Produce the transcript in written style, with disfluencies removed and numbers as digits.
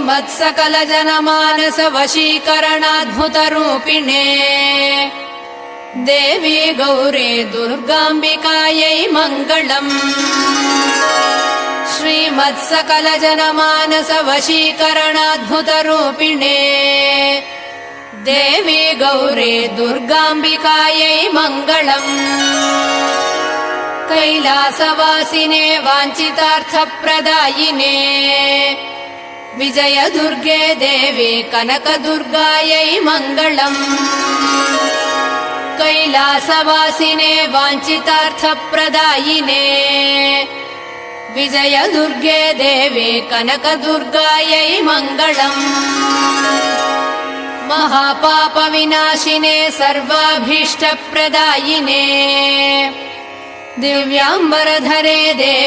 श्रीमत्सकलजनमानस वशीकरणाद्भुतरूपिणे देवी गौरी दुर्गाम्बिकायै मङ्गलम्। श्रीमत्सकलजनमानस वशीकरणाद्भुतरूपिणे देवी गौरी दुर्गाम्बिकायै मङ्गलम्। कैलासवासिने वाञ्छितार्थप्रदायिने विजयदुर्गे देवी कनकदुर्गायै मङ्गलम्। कैलासवासिने वाञ्छितार्थप्रदायिने विजयदुर्गे देवी कनकदुर्गायै मङ्गलम्। महापापविनाशिने सर्वाभीष्टप्रदायिने दिव्याम्बरधरे देवी